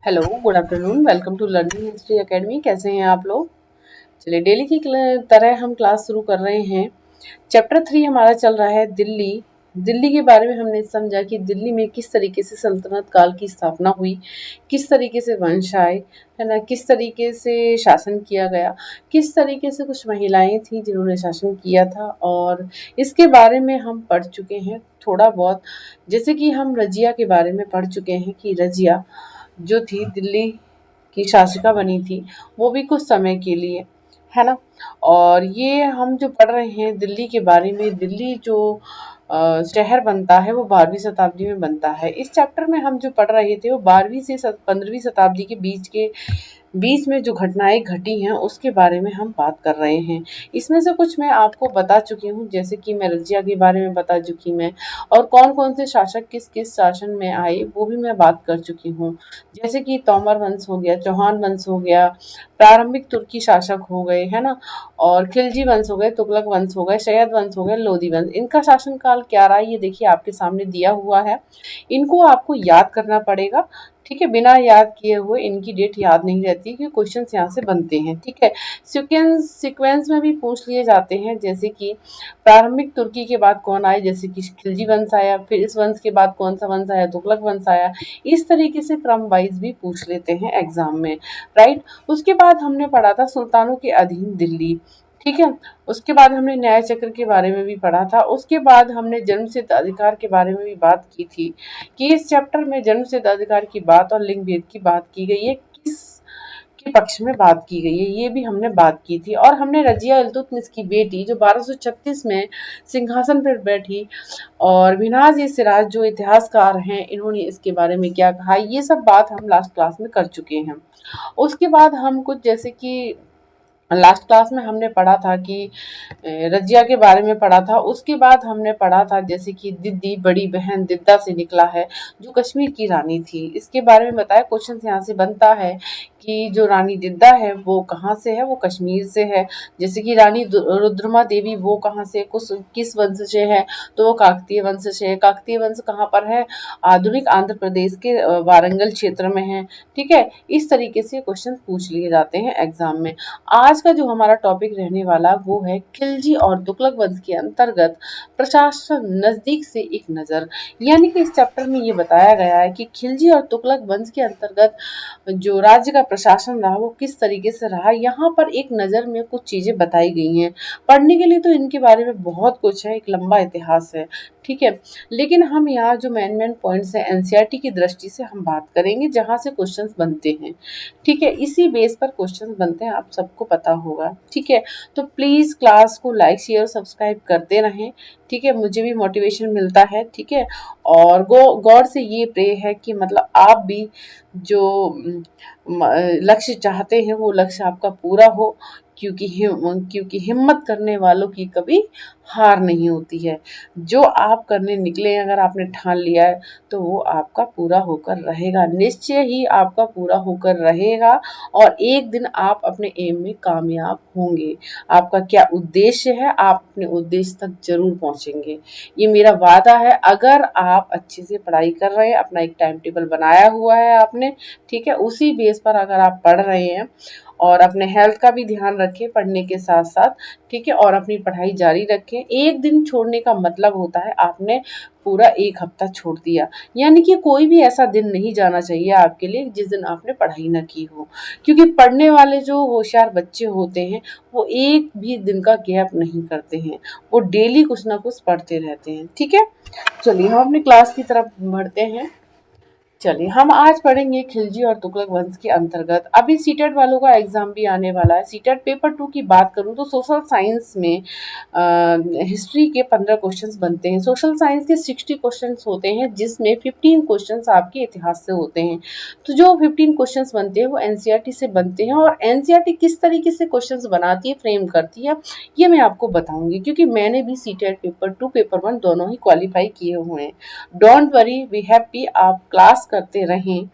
Hello, good afternoon. Welcome to learning history academy. कैसे हैं आप लोग? चलिए, डेली की तरह हम क्लास शुरू कर रहे हैं। चैप्टर 3 हमारा चल रहा है दिल्ली। दिल्ली के बारे में हमने समझा कि दिल्ली में किस तरीके से सल्तनत काल की स्थापना हुई, किस तरीके से वंश आए, है ना, किस तरीके से शासन किया गया, किस तरीके से कुछ महिलाएं थीं जिन्होंने शासन किया था, और इसके बारे में हम पढ़ चुके हैं थोड़ा बहुत। जैसे कि हम रजिया के बारे में पढ़ चुके हैं कि रजिया जो थी दिल्ली की शासिका बनी थी, वो भी कुछ समय के लिए, है ना। और ये हम जो पढ़ रहे हैं दिल्ली के बारे में, दिल्ली जो शहर बनता है वो 12वीं शताब्दी में बनता है। इस चैप्टर में हम जो पढ़ रहे थे वो 12वीं से 15वीं शताब्दी के बीच में जो घटनाएं घटी हैं उसके बारे में हम बात कर रहे हैं। इसमें से कुछ मैं आपको बता चुकी हूँ, जैसे कि मैं रजिया के बारे में बता चुकी मैं, और कौन कौन से शासक किस किस शासन में आए वो भी मैं बात कर चुकी हूँ। जैसे कि तोमर वंश हो गया, चौहान वंश हो गया, प्रारंभिक तुर्की शासक हो गए, है ना, और खिलजी वंश हो गए, तुगलक वंश हो गए, शयद वंश हो गए, लोधी वंश। इनका शासनकाल क्या रहा ये देखिए आपके सामने दिया हुआ है। इनको आपको याद करना पड़ेगा, ठीक है। बिना याद किए हुए इनकी डेट याद नहीं रहती, क्योंकि क्वेश्चन यहाँ से बनते हैं, ठीक है। सीक्वेंस में भी पूछ लिए जाते हैं, जैसे कि प्रारंभिक तुर्की के बाद कौन आए, जैसे कि खिलजी वंश आया, फिर इस वंश के बाद कौन सा वंश आया, तुगलक वंश आया। इस तरीके से क्रम वाइज भी पूछ लेते हैं एग्जाम में, राइट। उसके बाद हमने पढ़ा था सुल्तानों के अधीन दिल्ली, ठीक है। उसके बाद हमने न्याय चक्र के बारे में भी पढ़ा था। उसके बाद हमने जन्मसिद्ध अधिकार के बारे में भी बात की थी, कि इस चैप्टर में जन्मसिद्ध अधिकार की बात और लिंग भेद की बात की गई है, किस के पक्ष में बात की गई है, ये भी हमने बात की थी। और हमने रजिया इल्तुतमिश की बेटी जो 1236 में सिंहासन पर बैठी, और मिन्हाज ए सिराज जो इतिहासकार हैं, इन्होंने इसके बारे में क्या कहा, ये सब बात हम लास्ट क्लास में कर चुके हैं। उसके बाद हम कुछ, जैसे कि लास्ट क्लास में हमने पढ़ा था कि रजिया के बारे में पढ़ा था। उसके बाद हमने पढ़ा था जैसे कि दिद्दी बड़ी बहन दिद्दा से निकला है, जो कश्मीर की रानी थी। इसके बारे में बताया, क्वेश्चन यहाँ से बनता है कि जो रानी दिद्दा है वो कहाँ से है, वो कश्मीर से है। जैसे कि रानी रुद्रमा देवी वो कहाँ से, किस वंश से है, तो वो काकतीय वंश से है। काकतीय वंश कहाँ पर है, आधुनिक आंध्र प्रदेश के वारंगल क्षेत्र में है, ठीक है। इस तरीके से क्वेश्चन पूछ लिए जाते हैं एग्जाम में। आज का जो हमारा टॉपिक रहने वाला वो है खिलजी और तुगलक वंश के अंतर्गत प्रशासन, नजदीक से एक नजर। यानी कि इस चैप्टर में ये बताया गया है कि खिलजी और तुगलक वंश के अंतर्गत जो राज्य का प्रशासन रहा वो किस तरीके से रहा। यहाँ पर एक नज़र में कुछ चीज़ें बताई गई हैं। पढ़ने के लिए तो इनके बारे में बहुत कुछ है, एक लंबा इतिहास है, ठीक है। लेकिन हम यहाँ जो मेन पॉइंट्स हैं एनसीईआरटी की दृष्टि से हम बात करेंगे, जहाँ से क्वेश्चंस बनते हैं, ठीक है। इसी बेस पर क्वेश्चंस बनते हैं, आप सबको पता होगा, ठीक है। तो प्लीज़ क्लास को लाइक शेयर सब्सक्राइब करते रहें, ठीक है। मुझे भी मोटिवेशन मिलता है, ठीक है। और गॉड से ये प्रे है कि मतलब आप भी जो लक्ष्य चाहते हैं वो लक्ष्य आपका पूरा हो, क्योंकि हिम्मत करने वालों की कभी हार नहीं होती है। जो आप करने निकले, अगर आपने ठान लिया है तो वो आपका पूरा होकर रहेगा, निश्चय ही आपका पूरा होकर रहेगा। और एक दिन आप अपने एम में कामयाब होंगे। आपका क्या उद्देश्य है, आप अपने उद्देश्य तक जरूर पहुंचेंगे, ये मेरा वादा है। अगर आप अच्छे से पढ़ाई कर रहे हैं, अपना एक टाइम टेबल बनाया हुआ है आपने, ठीक है, उसी बेस पर अगर आप पढ़ रहे हैं, और अपने हेल्थ का भी ध्यान रखें पढ़ने के साथ साथ, ठीक है, और अपनी पढ़ाई जारी रखें। एक दिन छोड़ने का मतलब होता है आपने पूरा एक हफ्ता छोड़ दिया। यानी कि कोई भी ऐसा दिन नहीं जाना चाहिए आपके लिए जिस दिन आपने पढ़ाई ना की हो, क्योंकि पढ़ने वाले जो होशियार बच्चे होते हैं वो एक भी दिन का गैप नहीं करते हैं, वो डेली कुछ ना कुछ पढ़ते रहते हैं, ठीक है। चलिए हम अपनी क्लास की तरफ बढ़ते हैं। चलिए हम आज पढ़ेंगे खिलजी और तुगलक वंश के अंतर्गत। अभी सीटेट वालों का एग्जाम भी आने वाला है। सीटेट पेपर 2 की बात करूं तो सोशल साइंस में हिस्ट्री के 15 क्वेश्चंस बनते हैं। सोशल साइंस के 60 क्वेश्चंस होते हैं, जिसमें 15 क्वेश्चंस आपके इतिहास से होते हैं। तो जो 15 क्वेश्चंस बनते हैं वो एनसीईआरटी से बनते हैं, और एनसीईआरटी किस तरीके से क्वेश्चंस बनाती है, फ्रेम करती है, ये मैं आपको बताऊंगी, क्योंकि मैंने भी सीटेट पेपर 2 पेपर 1 दोनों ही क्वालिफाई किए हुए हैं। डोंट वरी, बी हैप्पी, आप क्लास करते रहें।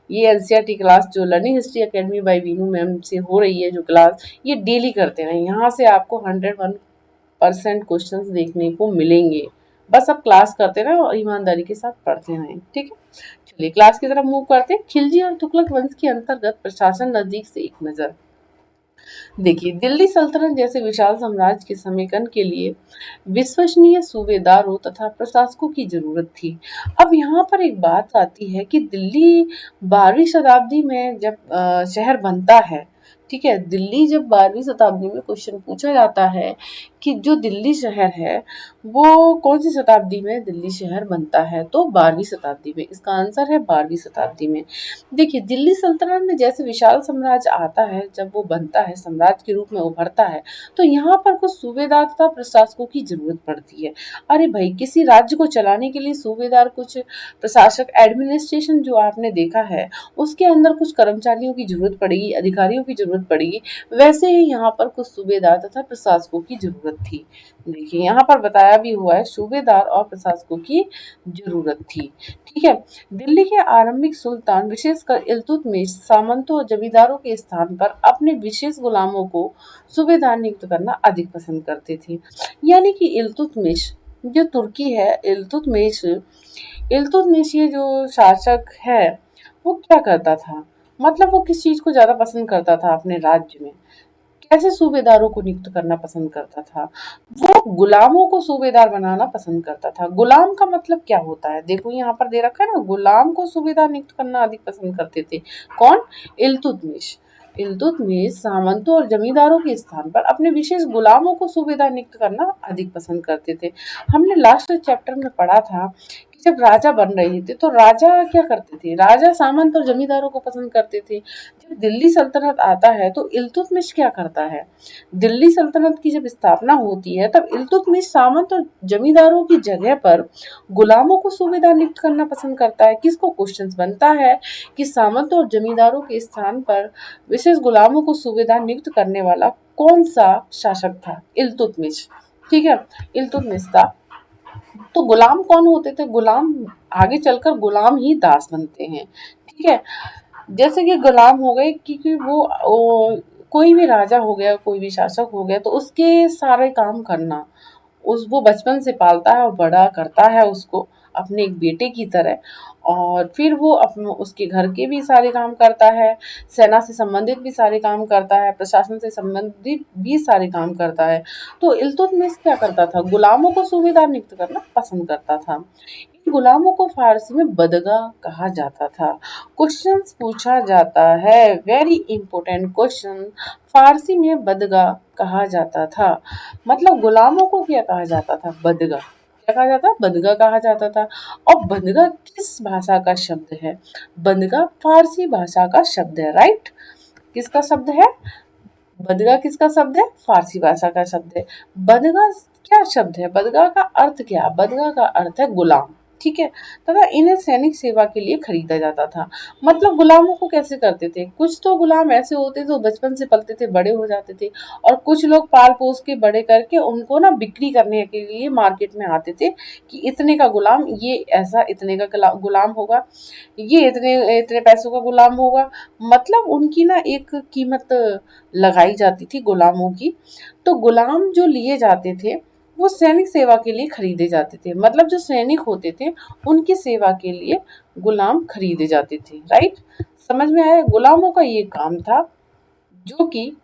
ये एनसीईआरटी क्लास जो learning history academy by Vinu ma'am से हो रही है जो क्लास, ये डेली करते रहें। यहाँ से आपको 101% क्वेश्चंस देखने को मिलेंगे, बस अब क्लास करते रहें और ईमानदारी के साथ पढ़ते रहें, ठीक है। चलिए क्लास की तरफ मूव करते हैं। खिलजी और तुगलक वंश के अंतर्गत प्रशासन नजदीक से एक नजर। देखिए, दिल्ली सल्तनत जैसे विशाल साम्राज्य के समेकन के लिए विश्वसनीय सूबेदारों तथा प्रशासकों की जरूरत थी। अब यहाँ पर एक बात आती है कि दिल्ली 12वीं शताब्दी में जब शहर बनता है, ठीक है, दिल्ली जब 12वीं शताब्दी में क्वेश्चन पूछा जाता है कि जो दिल्ली शहर है वो कौन सी शताब्दी में दिल्ली शहर बनता है, तो 12वीं शताब्दी में। इसका आंसर है 12वीं शताब्दी में। देखिए, दिल्ली सल्तनत में जैसे विशाल साम्राज्य आता है, जब वो बनता है, सम्राट के रूप में उभरता है, तो यहाँ पर कुछ सूबेदार तथा प्रशासकों की जरूरत पड़ती है। अरे भाई, किसी राज्य को चलाने के लिए सूबेदार, कुछ प्रशासक, एडमिनिस्ट्रेशन जो आपने देखा है, उसके अंदर कुछ कर्मचारियों की जरूरत पड़ेगी, अधिकारियों की जरूरत पड़ेगी। वैसे ही यहाँ पर कुछ सूबेदार तथा प्रशासकों की जरूरत थी। देखिए, यहाँ पर बताया भी हुआ है सूबेदार और प्रशासकों की जरूरत थी, ठीक है। दिल्ली के आरंभिक सुल्तान विशेषकर इल्तुतमिश सामंतों और जमींदारों के स्थान पर अपने विशेष गुलामों को सूबेदार नियुक्त करना अधिक पसंद करते थे। यानी कि इल्तुतमिश जो तुर्की है, इल्तुतमिश इल्तुतमिश ये जो शासक है, वो क्या करता था, मतलब वो किस चीज को ज्यादा पसंद करता था अपने राज्य में, कैसे सूबेदारों को नियुक्त करना पसंद करता था। वो गुलामों को सूबेदार बनाना पसंद करता था। गुलाम का मतलब क्या होता है, देखो यहाँ पर दे रखा है ना, गुलाम को सूबेदार नियुक्त करना अधिक पसंद करते थे। कौन? इल्तुतमिश। इल्तुतमिश सामंतों और जमींदारों के स्थान पर अपने विशेष गुलामों को सूबेदार नियुक्त करना अधिक पसंद करते थे। हमने लास्ट चैप्टर में पढ़ा था कि जब राजा बन रहे थे तो राजा क्या करते थे, राजा सामंत और जमींदारों को पसंद करते थे। जब दिल्ली सल्तनत आता है तो इल्तुतमिश क्या करता है, दिल्ली सल्तनत की जब स्थापना होती है तब इल्तुतमिश सामंत और जमींदारों की जगह पर गुलामों को सूबेदार नियुक्त करना पसंद करता है। किसको? क्वेश्चंस बनता है कि सामंत और जमींदारों के स्थान पर विशेष गुलामों को सूबेदार नियुक्त करने वाला कौन सा शासक था? इल्तुतमिश, ठीक है, इल्तुतमिश था। तो गुलाम कौन होते थे? गुलाम आगे चलकर गुलाम ही दास बनते हैं, ठीक है। जैसे कि गुलाम हो गए, क्योंकि वो कोई भी राजा हो गया, कोई भी शासक हो गया, तो उसके सारे काम करना, उस वो बचपन से पालता है और बड़ा करता है उसको अपने एक बेटे की तरह, और फिर वो अपने उसके घर के भी सारे काम करता है, सेना से संबंधित भी सारे काम करता है, प्रशासन से संबंधित भी सारे काम करता है। तो इल्तुतमिश क्या करता था? गुलामों को सूबेदार नियुक्त करना पसंद करता था। इन गुलामों को फारसी में बदगा कहा जाता था। क्वेश्चंस पूछा जाता है, वेरी इंपॉर्टेंट क्वेश्चन, फारसी में बदगा कहा जाता था, मतलब गुलामों को क्या कहा जाता था? बदगा। क्या कहा जाता? बदगा कहा जाता था। और बदगा किस भाषा का शब्द है? बदगा फारसी भाषा का शब्द है, राइट। किसका शब्द है? बदगा किसका शब्द है? फारसी भाषा का शब्द है। बदगा क्या शब्द है? बदगा का अर्थ क्या? बदगा का अर्थ है गुलाम, ठीक है। तथा इन्हें सैनिक सेवा के लिए खरीदा जाता था। मतलब गुलामों को कैसे करते थे? कुछ तो गुलाम ऐसे होते जो बचपन से पलते थे, बड़े हो जाते थे, और कुछ लोग पाल पोस के बड़े करके उनको ना बिक्री करने के लिए मार्केट में आते थे कि इतने का गुलाम, ये ऐसा इतने का गुलाम होगा, ये इतने इतने पैसों का गुलाम होगा। मतलब उनकी ना एक कीमत लगाई जाती थी गुलामों की। तो गुलाम जो लिए जाते थे वो सैनिक सेवा के लिए खरीदे जाते थे, मतलब जो सैनिक होते थे उनकी सेवा के लिए गुलाम खरीदे जाते थे, राइट। समझ में आया? गुलामों का ये काम था, जो कि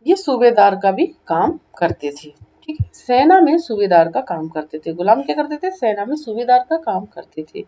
ये सूबेदार का भी काम करते थे, ठीक है। सेना में सूबेदार का काम करते थे। गुलाम क्या करते थे? सेना में सूबेदार का काम करते थे।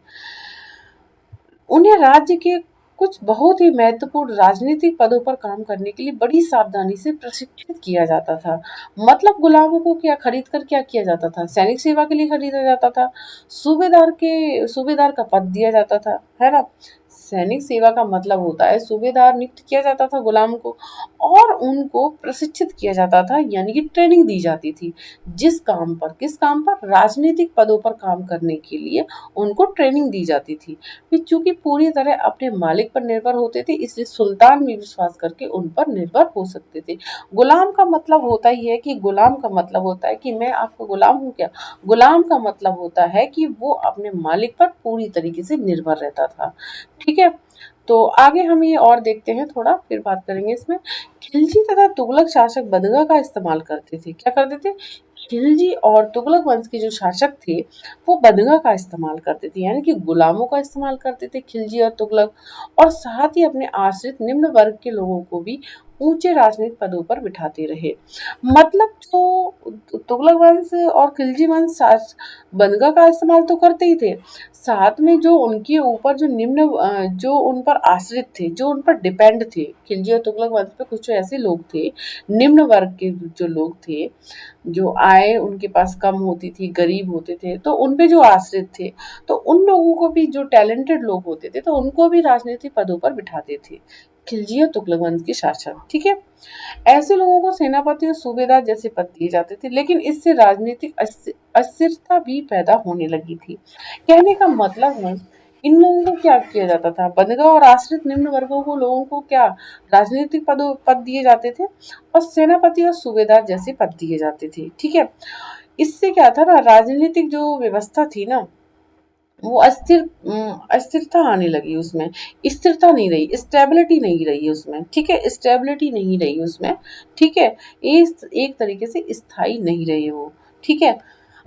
उन्हें राज्य के कुछ बहुत ही महत्वपूर्ण राजनीतिक पदों पर काम करने के लिए बड़ी सावधानी से प्रशिक्षित किया जाता था। मतलब गुलामों को क्या खरीद कर क्या किया जाता था? सैनिक सेवा के लिए खरीदा जाता था। सूबेदार का पद दिया जाता था, है ना। सैनिक सेवा का मतलब होता है सूबेदार नियुक्त किया जाता था गुलाम को, और उनको प्रशिक्षित किया जाता था, यानी कि ट्रेनिंग दी जाती थी। जिस काम पर, किस काम पर? राजनीतिक पदों पर काम करने के लिए उनको ट्रेनिंग दी जाती थी। वे चूंकि पूरी तरह अपने मालिक पर निर्भर होते थे, इसलिए सुल्तान भी विश्वास करके उन पर निर्भर हो सकते थे। गुलाम का मतलब होता ही है कि, गुलाम का मतलब होता है कि मैं आपका गुलाम हूँ क्या? गुलाम का मतलब होता है कि वो अपने मालिक पर पूरी तरीके से निर्भर रहता था, ठीक है। तो आगे हम ये और देखते हैं, थोड़ा फिर बात करेंगे इसमें। खिलजी तथा तुगलक शासक बदगा का इस्तेमाल करते थे। क्या करते थे? खिलजी और तुगलक वंश के जो शासक थे वो बदगा का इस्तेमाल करते थे, यानी कि गुलामों का इस्तेमाल करते थे खिलजी और तुगलक, और साथ ही अपने आश्रित निम्न वर्ग के लोगों को भी ऊंचे राजनीतिक पदों पर बिठाते रहे। मतलब जो तुगलक वंश और खिलजी वंश बदगा का इस्तेमाल तो करते ही थे, साथ में जो उनके ऊपर जो जो उन पर आश्रित थे, जो उन पर डिपेंड थे, खिलजी और तुगलक वंश पे कुछ ऐसे लोग थे, निम्न वर्ग के जो लोग थे, जो आय उनके पास कम होती थी, गरीब होते थे, तो उन पे जो आश्रित थे, तो उन लोगों को भी, जो टैलेंटेड लोग होते थे, तो उनको भी राजनीतिक पदों पर बिठाते थे खिलजी और तुगलक वंश के शासक। ठीक है, ऐसे लोगों को सेनापति और सूबेदार जैसे पद दिए जाते थे, लेकिन इससे राजनीतिक अस्थिरता भी पैदा होने लगी थी। कहने का मतलब है, इन लोगों को क्या किया जाता था, बंधुआ और आश्रित निम्न वर्गों को, लोगों को क्या राजनीतिक पद दिए जाते थे, और सेनापति और सूबेदार जैसे पद दिए जाते थे। ठीक है, इससे क्या था ना, राजनीतिक जो व्यवस्था थी ना, वो अस्थिरता आने लगी उसमें, स्थिरता नहीं रही, स्टेबिलिटी नहीं रही उसमें। ठीक है, स्टेबिलिटी नहीं रही उसमें। ठीक है, एक तरीके से स्थायी नहीं रहे वो। ठीक है,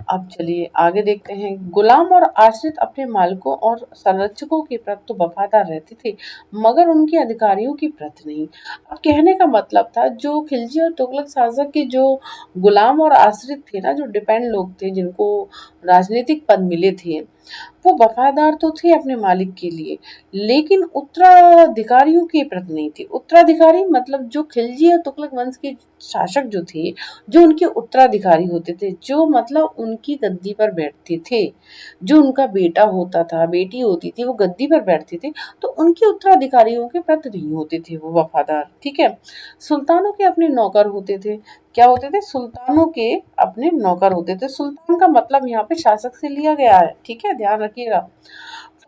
अब चलिए आगे देखते हैं। गुलाम और आश्रित अपने मालिकों और संरक्षकों के प्रति तो वफादार रहते थे, मगर उनके अधिकारियों की प्रति नहीं। अब कहने का मतलब था, जो खिलजी और तुगलक शासक के जो गुलाम और आश्रित थे ना, जो डिपेंड लोग थे, जिनको राजनीतिक पद मिले थे, वो वफादार तो थे अपने मालिक के लिए, लेकिन उत्तराधिकारियों के प्रति नहीं थे। उत्तराधिकारी मतलब जो खिलजी और तुगलक वंश के शासक जो थे, जो उनके उत्तराधिकारी होते थे, जो मतलब उनकी गद्दी पर बैठते थे, जो उनका बेटा होता था, बेटी होती थी, वो गद्दी पर बैठते थे, तो उनके उत्तराधिकारियों के प्रति नहीं होते थे वो वफादार। ठीक है, सुल्तानों के अपने नौकर होते थे। क्या होते थे? सुल्तानों के अपने नौकर होते थे। सुल्तान का मतलब यहाँ पे शासक से लिया गया है। ठीक है, ध्यान रखिएगा।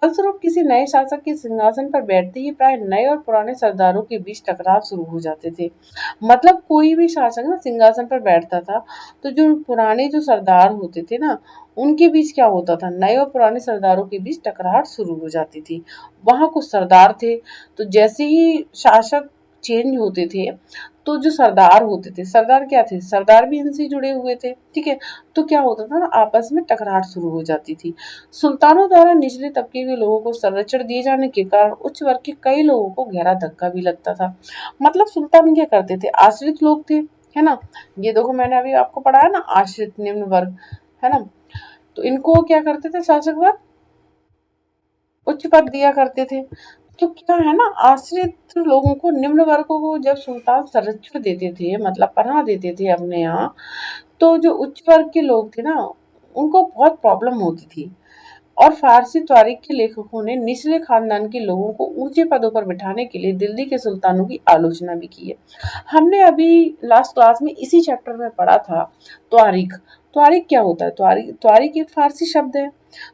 फलस्वरूप किसी नए शासक के सिंहासन पर बैठते ही प्राय नए और पुराने सरदारों के बीच टकराव शुरू हो जाते थे। मतलब कोई भी शासक ना सिंहासन पर बैठता था, तो जो पुराने जो सरदार होते थे ना, उनके बीच क्या होता था, नए और पुराने सरदारों के बीच टकराहट शुरू हो जाती थी। वहां कुछ सरदार थे, तो जैसे ही शासक चेंज होते थे, तो जो सरदार होते थे, सरदार क्या थे, सरदार भी इनसे जुड़े हुए थे। ठीक है, तो क्या होता था ना, आपस में टकराहट शुरू हो जाती थी। सुल्तानों द्वारा निचले तबके के लोगों को संरक्षण दिए जाने के कारण उच्च वर्ग के कई लोगों को गहरा धक्का भी लगता था। मतलब सुल्तान क्या करते थे, आश्रित लोग थे, है ना, ये देखो मैंने अभी आपको पढ़ाया ना, आश्रित निम्न वर्ग, है ना, तो इनको क्या करते थे शासक वर्ग, उच्च पद दिया करते थे। तो क्या है ना, आश्रित लोगों को, निम्न वर्गों को जब सुल्तान संरक्षण देते थे, मतलब पनाह देते थे अपने यहाँ, तो जो उच्च वर्ग के लोग थे ना, उनको बहुत प्रॉब्लम होती थी। और फारसी तारीख के लेखकों ने निचले खानदान के लोगों को ऊंचे पदों पर बिठाने के लिए दिल्ली के सुल्तानों की आलोचना भी की है। हमने अभी लास्ट क्लास में इसी चैप्टर में पढ़ा था तारीख। तारीख क्या होता है, तारीख, तारीख एक फारसी शब्द है।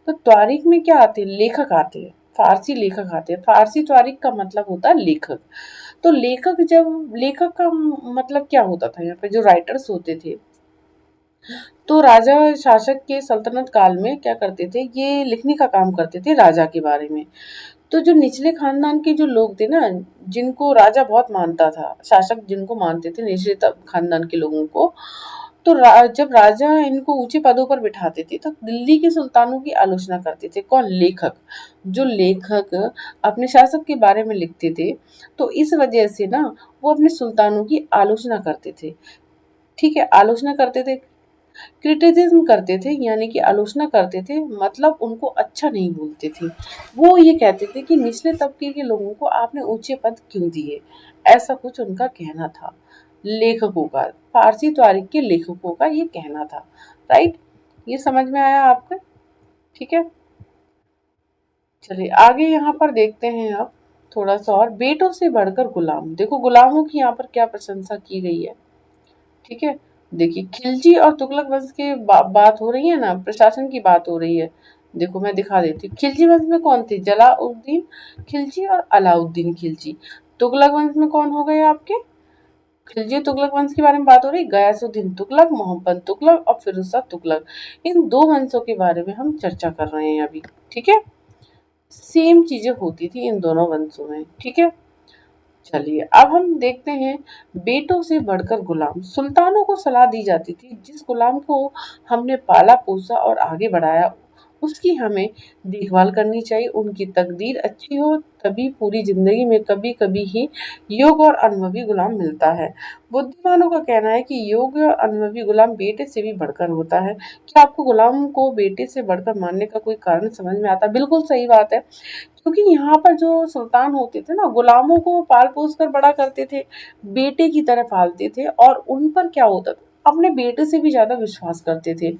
तो तारीख में क्या आते हैं, लेखक आते हैं, फारसी लेखक आते हैं। फारसी तारीख का मतलब होता है लेखक। तो लेखक, जब लेखक का मतलब क्या होता था, यहाँ पे जो राइटर्स होते थे, तो राजा शासक के सल्तनत काल में क्या करते थे, ये लिखने का काम करते थे राजा के बारे में। तो जो निचले खानदान के जो लोग थे ना, जिनको राजा बहुत मानता था, शासक जिनको मानते थे, निचले खानदान के लोगों को, तो जब राजा इनको ऊंचे पदों पर बिठाते थे, तो दिल्ली के सुल्तानों की आलोचना करते थे। कौन? लेखक। जो लेखक अपने शासक के बारे में लिखते थे, तो इस वजह से ना वो अपने सुल्तानों की आलोचना करते थे। ठीक है, आलोचना करते थे, क्रिटिसिज्म करते थे, यानी कि आलोचना करते थे, मतलब उनको अच्छा नहीं बोलते थे। वो ये कहते थे कि निचले तबके के लोगों को आपने ऊंचे पद क्यों दिए, ऐसा कुछ उनका कहना था। लेखकों का, फारसी तारीख के लेखकों का ये कहना था। राइट, ये समझ में आया आपको? ठीक है, चलिए आगे यहाँ पर देखते हैं अब थोड़ा सा और। बेटों से बढ़कर गुलाम, देखो गुलामों की यहाँ पर क्या प्रशंसा की गई है। ठीक है, देखिए खिलजी और तुगलक वंश के बात हो रही है ना, प्रशासन की बात हो रही है। देखो मैं दिखा देती हूँ, खिलजी वंश में कौन थे, जलाउद्दीन खिलजी और अलाउद्दीन खिलजी। तुगलक वंश में कौन हो गए आपके, खिलजी तुगलक वंश के बारे में बात हो रही, गयासुद्दीन तुगलक, मोहम्मद तुगलक और फिरोज शाह तुगलक। इन दो वंशों के बारे में हम चर्चा कर रहे हैं अभी। ठीक है, सेम चीजें होती थी इन दोनों वंशों में। ठीक है, चलिए अब हम देखते हैं बेटों से बढ़कर गुलाम। सुल्तानों को सलाह दी जाती थी जिस गुलाम को हमने पाला पोसा और आगे बढ़ाया उसकी हमें देखभाल करनी चाहिए। उनकी तकदीर अच्छी हो तभी पूरी जिंदगी में कभी कभी ही योग्य और अनुभवी गुलाम मिलता है। बुद्धिमानों का कहना है कि योग्य और अनुभवी गुलाम बेटे से भी बढ़कर होता है। क्या आपको गुलाम को बेटे से बढ़कर मानने का कोई कारण समझ में आता है? बिल्कुल सही बात है, क्योंकि यहाँ पर जो सुल्तान होते थे ना गुलामों को पाल पोस कर बड़ा करते थे, बेटे की तरह पालते थे और उन पर क्या होता था, अपने बेटे से भी ज्यादा विश्वास करते थे,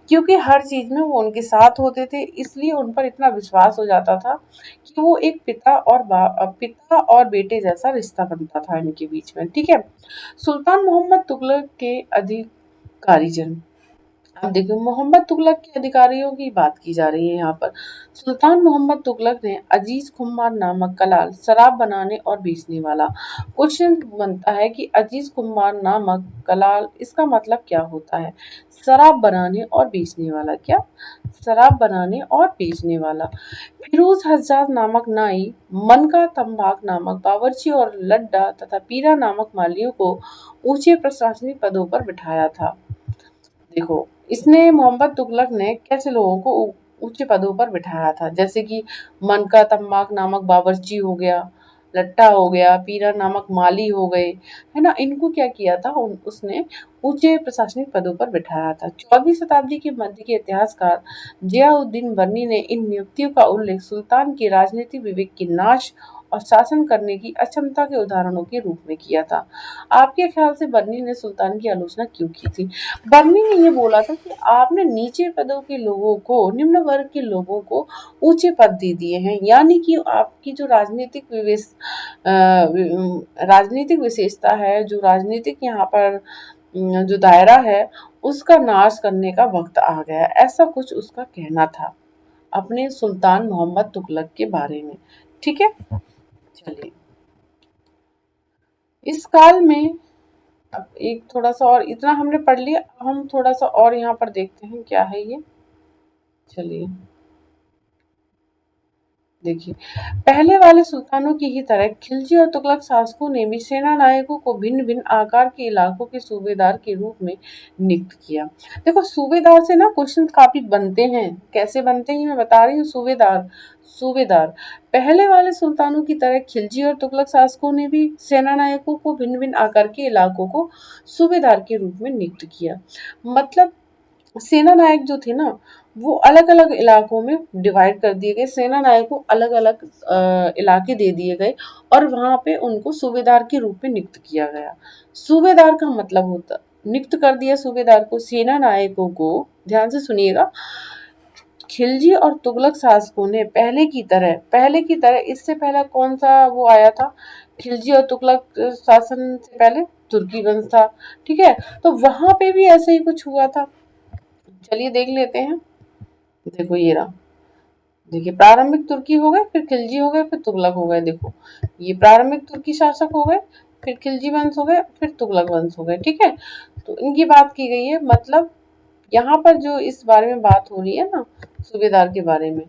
क्योंकि हर चीज में वो उनके साथ होते थे, इसलिए उन पर इतना विश्वास हो जाता था कि वो एक पिता और बेटे जैसा रिश्ता बनता था इनके बीच में। ठीक है। सुल्तान मोहम्मद तुगलक के अधिकारी जन। अब देखिए मोहम्मद तुगलक के अधिकारियों की बात की जा रही है यहाँ पर। सुल्तान मोहम्मद तुगलक ने अजीज खुमार नामक कलाल शराब बनाने और बेचने वाला। क्वेश्चन बनता है कि अजीज खुमार नामक कलाल इसका मतलब क्या होता है? शराब बनाने और बेचने वाला। क्या? शराब बनाने और बेचने वाला। फिरोज हज्जाज नामक नाई, मनका तंबाक नामक बावर्ची और लड्डा तथा पीरा नामक मालियों को ऊंचे प्रशासनिक पदों पर बिठाया था। देखो इसने मोहम्मद तुगलक ने कैसे लोगों को ऊंचे पदों पर बिठाया था, जैसे कि मनका तम्बाक नामक बावर्ची हो गया, लट्टा हो गया, पीरा नामक माली हो गए, है ना। इनको क्या किया था, उसने ऊंचे प्रशासनिक पदों पर बिठाया था। 14वीं शताब्दी के मध्य के इतिहासकार जियाउद्दीन बर्नी ने इन नियुक्तियों का उल्लेख सुल्तान के राजनीतिक विवेक की नाश और शासन करने की अक्षमता के उदाहरणों के रूप में किया था। आपके ख्याल से बर्नी ने सुल्तान की आलोचना क्यों की थी? बर्नी ने ये बोला था कि आपने नीचे पदों के लोगों को, निम्न वर्ग के लोगों को ऊंचे पद दे दिए हैं, यानी कि आपकी जो राजनीतिक विशेषता है, जो राजनीतिक यहाँ पर जो दायरा है उसका नाश करने का वक्त आ गया। ऐसा कुछ उसका कहना था अपने सुल्तान मोहम्मद तुगलक के बारे में। ठीक है। चलिए इस काल में अब एक थोड़ा सा और, इतना हमने पढ़ लिया, अब हम थोड़ा सा और यहाँ पर देखते हैं क्या है ये। चलिए देखिए पहले वाले सुल्तानों की ही तरह खिलजी और तुगलक शासकों ने भी सेना नायकों को भिन्न भिन्न आकार के इलाकों के सूबेदार के रूप में नियुक्त किया। देखो सूबेदार से ना क्वेश्चन काफी बनते हैं, कैसे बनते हैं मैं बता रही हूँ। सूबेदार सूबेदार पहले वाले सुल्तानों की तरह खिलजी और तुगलक शासकों ने भी सेना नायकों को भिन्न भिन्न आकार के इलाकों को सूबेदार के रूप में नियुक्त किया। मतलब सेना नायक जो थे ना वो अलग अलग इलाकों में डिवाइड कर दिए गए, सेना नायक को अलग अलग इलाके दे दिए गए और वहां पे उनको सूबेदार के रूप में नियुक्त किया गया। सूबेदार का मतलब होता, नियुक्त कर दिया सूबेदार को। सेना नायकों को ध्यान से सुनिएगा, खिलजी और तुगलक शासकों ने पहले की तरह इससे पहले कौन सा वो आया था, खिलजी और तुगलक शासन से पहले तुर्की वंश था। ठीक है, तो वहां पे भी ऐसे ही कुछ हुआ था। चलिए देख लेते हैं। देखो ये रहा, देखिए प्रारंभिक तुर्की हो गए, फिर खिलजी हो गए, फिर तुगलक हो गए। देखो ये प्रारंभिक तुर्की शासक हो गए, फिर खिलजी वंश हो गए, फिर तुगलक वंश हो गए। ठीक है, तो इनकी बात की गई है। मतलब यहाँ पर जो इस बारे में बात हो रही है ना सूबेदार के बारे में,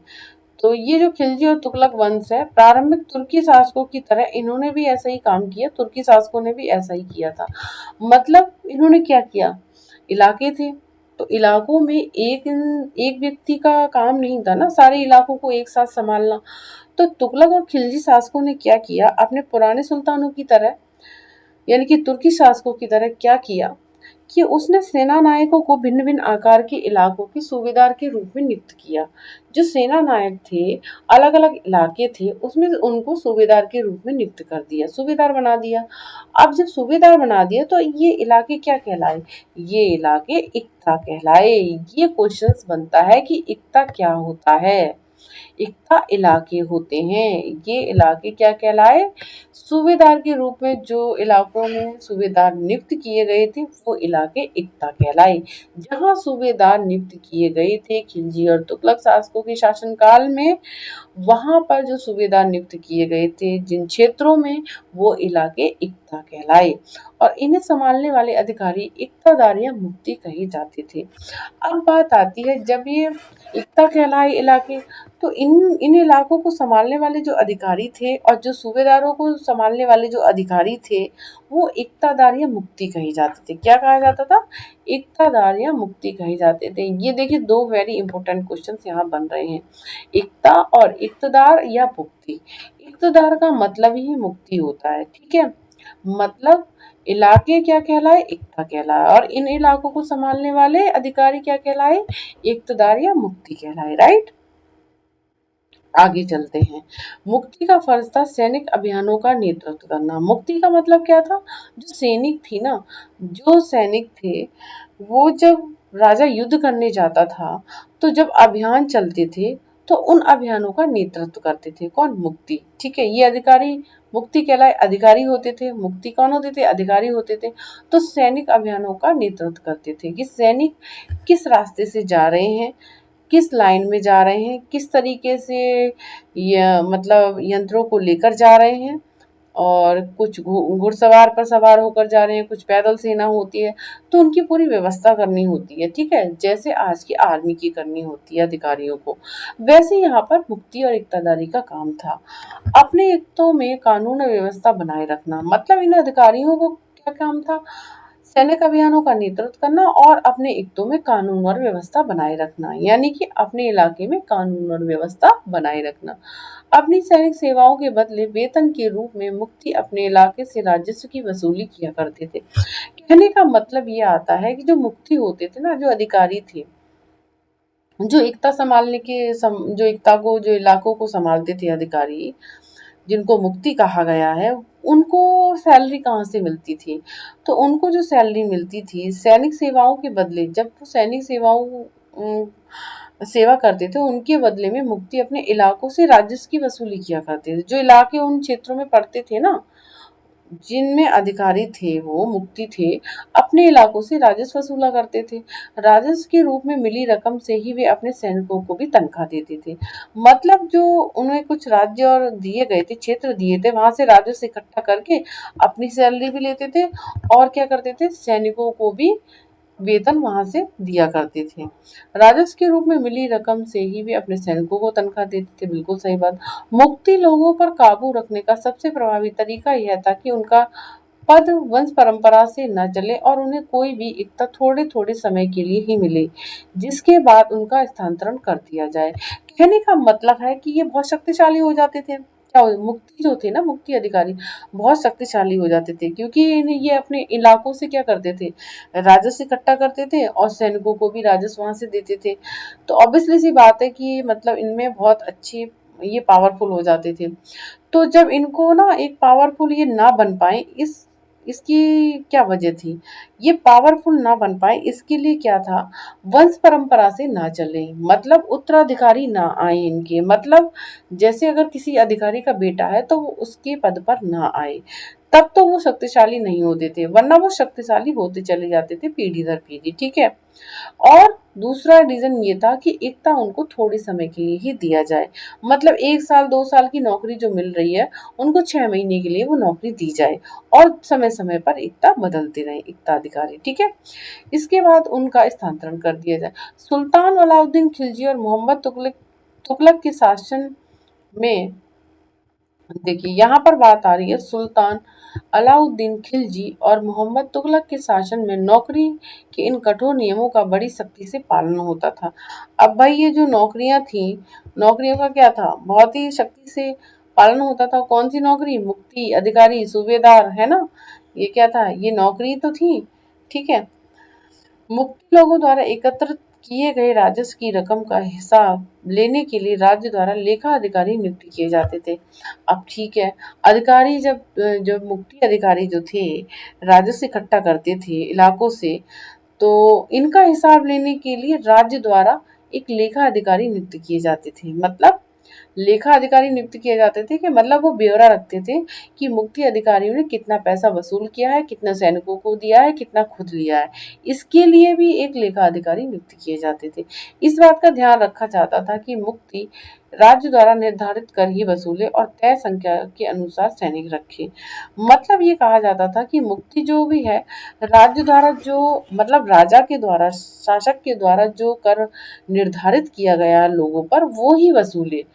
तो ये जो खिलजी और तुगलक वंश है प्रारंभिक तुर्की शासकों की तरह इन्होंने भी ऐसा ही काम किया, तुर्की शासकों ने भी ऐसा ही किया था। मतलब इन्होंने क्या किया, इलाके थे तो इलाकों में एक एक व्यक्ति का काम नहीं था ना सारे इलाकों को एक साथ संभालना। तो तुगलक और खिलजी शासकों ने क्या किया, अपने पुराने सुल्तानों की तरह यानी कि तुर्की शासकों की तरह क्या किया कि उसने सेना नायकों को भिन्न भिन्न आकार के इलाकों के सूबेदार के रूप में नियुक्त किया। जो सेना नायक थे, अलग अलग इलाके थे, उसमें उनको सूबेदार के रूप में नियुक्त कर दिया, सूबेदार बना दिया। अब जब सूबेदार बना दिया तो ये इलाके क्या कहलाए, ये इलाके इक्ता कहलाए। ये क्वेश्चंस बनता है कि इक्ता क्या होता है। इक्ता इलाके होते हैं, ये इलाके क्या कहलाए, सूबेदार के रूप में जो इलाकों में सूबेदार नियुक्त किए गए थे वो इलाके इक्ता कहलाए। जहां सूबेदार नियुक्त किए गए थे खिलजी और तुगलक शासकों के शासनकाल में, वहां पर जो सूबेदार नियुक्त किए गए थे जिन क्षेत्रों में, वो इलाके इक्ता कहलाए। और इन्हें संभालने वाले अधिकारी इक्तादार या मुफ्ती कहे जाते थे। अब बात आती है, जब ये इक्ता कहलाए इलाके, तो इन इन इलाकों को संभालने वाले जो अधिकारी थे और जो सूबेदारों को संभालने वाले जो अधिकारी थे, वो इक्तादार या मुफ्ती कहे जाते थे। क्या कहा जाता था? इक्तादार या मुफ्ती कहे जाते थे। ये देखिए, दो वेरी इंपॉर्टेंट क्वेश्चंस यहाँ बन रहे हैं, इक्ता और इक्तदार या मुफ्ती। इक्तदार का मतलब ही मुफ्ती होता है, ठीक है। मतलब इलाके क्या कहलाए? इक्ता कहलाए, और इन इलाकों को संभालने वाले अधिकारी क्या कहलाए? इक्तदार या मुफ्ती कहलाए, राइट। आगे चलते हैं। मुक्ति का फर्ज था सैनिक अभियानों का नेतृत्व करना। मुक्ति का मतलब क्या था? जो सैनिक थी ना, जो सैनिक थे, वो जब राजा युद्ध करने जाता था, तो जब अभियान चलते थे, तो उन अभियानों का नेतृत्व करते थे। कौन? मुक्ति, ठीक है। ये अधिकारी मुक्ति कहलाए, अधिकारी होते थे। मुक्ति कौन होते थे? अधिकारी होते थे। तो सैनिक अभियानों का नेतृत्व करते थे कि सैनिक किस रास्ते से जा रहे हैं, किस लाइन में जा रहे हैं, किस तरीके से मतलब यंत्रों को लेकर जा रहे हैं, और कुछ घुड़सवार पर सवार होकर जा रहे हैं, कुछ पैदल सेना होती है, तो उनकी पूरी व्यवस्था करनी होती है, ठीक है। जैसे आज की आर्मी की करनी होती है अधिकारियों को, वैसे यहाँ पर मुक्ति और इक्तादारी का काम था। अपने हितों में कानून और व्यवस्था बनाए रखना, मतलब इन अधिकारियों को क्या काम था? सैनिक अभियानों का नेतृत्व करना और अपने हितों में कानून और व्यवस्था बनाए रखना, यानी कि अपने इलाके में कानून और व्यवस्था बनाए रखना। अपनी सैनिक सेवाओं के बदले वेतन के रूप में मुक्ति अपने इलाके से राजस्व की वसूली किया करते थे। कहने का मतलब ये आता है कि जो मुक्ति होते थे ना, जो अधिकारी थे, जो एकता संभालने के जो एकता को, जो इलाकों को संभालते थे अधिकारी, जिनको मुक्ति कहा गया है, उनको सैलरी कहाँ से मिलती थी? तो उनको जो सैलरी मिलती थी सैनिक सेवाओं के बदले, जब वो सैनिक सेवा करते थे, उनके बदले में मुक्ति अपने इलाकों से राजस्व की वसूली किया करते थे। जो इलाके उन क्षेत्रों में पड़ते थे ना, जिनमें अधिकारी थे, वो मुक्ति थे, अपने इलाकों से राजस्व वसूला करते थे। राजस्व के रूप में मिली रकम से ही वे अपने सैनिकों को भी तनख्वाह देते थे। मतलब जो उन्हें कुछ राज्य और दिए गए थे, क्षेत्र दिए थे, वहां से राजस्व इकट्ठा करके अपनी सैलरी भी लेते थे, और क्या करते थे? सैनिकों को भी वेतन वहां से दिया करते थे। राजस्व के रूप में मिली रकम से ही वे अपने सैनिकों को तनख्वाह देते थे, बिल्कुल सही बात। मुक्ति लोगों पर काबू रखने का सबसे प्रभावी तरीका यह था कि उनका पद वंश परंपरा से न चले और उन्हें कोई भी इक्ता थोड़े थोड़े समय के लिए ही मिले, जिसके बाद उनका स्थानांतरण कर दिया जाए। कहने का मतलब है कि ये बहुत शक्तिशाली हो जाते थे। क्या मुक्ति जो थे ना, मुक्ति अधिकारी बहुत शक्तिशाली हो जाते थे, क्योंकि ये अपने इलाकों से क्या करते थे? राजस्व इकट्ठा करते थे और सैनिकों को भी राजस्व वहां से देते थे। तो ऑब्वियसली सी बात है कि मतलब इनमें बहुत अच्छी, ये पावरफुल हो जाते थे। तो जब इनको ना एक पावरफुल ये ना बन पाए, इसकी क्या वजह थी? ये पावरफुल ना बन पाए, इसके लिए क्या था? वंश परंपरा से ना चले, मतलब उत्तराधिकारी ना आए इनके, मतलब जैसे अगर किसी अधिकारी का बेटा है तो वो उसके पद पर ना आए, तब तो वो शक्तिशाली नहीं होते थे, वरना वो शक्तिशाली होते चले जाते थे पीढ़ी दर पीढ़ी, ठीक है। और दूसरा रीजन ये था कि एकता उनको थोड़े समय के लिए ही दिया जाए, मतलब 1 साल 2 साल की नौकरी जो मिल रही है, उनको 6 महीने के लिए वो नौकरी दी जाए, और समय समय पर एकता बदलते रहे एकता अधिकारी, ठीक है। इसके बाद उनका स्थानांतरण कर दिया जाए। सुल्तान अलाउद्दीन खिलजी और मोहम्मद तुगलक तुगलक के शासन में, देखिए यहाँ पर बात आ रही है सुल्तान अलाउद्दीन खिलजी और मोहम्मद तुगलक के शासन में नौकरी के इन कठोर नियमों का बड़ी सख्ती से पालन होता था। अब भाई ये जो नौकरियां थी, नौकरियों का क्या था? बहुत ही सख्ती से पालन होता था। कौन सी नौकरी? मुक्ति अधिकारी, सूबेदार, है ना, ये क्या था? ये नौकरी तो थी, ठीक है। मुक्ति लोगों द्वारा एकत्रित किए गए राजस्व की रकम का हिसाब लेने के लिए राज्य द्वारा लेखा अधिकारी नियुक्त किए जाते थे। अब ठीक है, अधिकारी जब मुक्ति अधिकारी जो थे राजस्व इकट्ठा करते थे इलाकों से, तो इनका हिसाब लेने के लिए राज्य द्वारा एक लेखा अधिकारी नियुक्त किए जाते थे। मतलब लेखा अधिकारी नियुक्त किए जाते थे कि मतलब वो ब्यौरा रखते थे कि मुक्ति अधिकारियों ने कितना पैसा वसूल किया है, कितना सैनिकों को दिया है, कितना खुद लिया है। इसके लिए भी एक लेखा अधिकारी नियुक्त किए जाते थे। इस बात का ध्यान रखा जाता था कि मुक्ति राज्य द्वारा निर्धारित कर ही वसूले और तय संख्या के अनुसार सैनिक रखे। मतलब ये कहा जाता था कि मुक्ति जो भी है राज्य द्वारा जो मतलब राजा के द्वारा शासक के द्वारा जो कर निर्धारित किया गया लोगों पर वो ही वसूले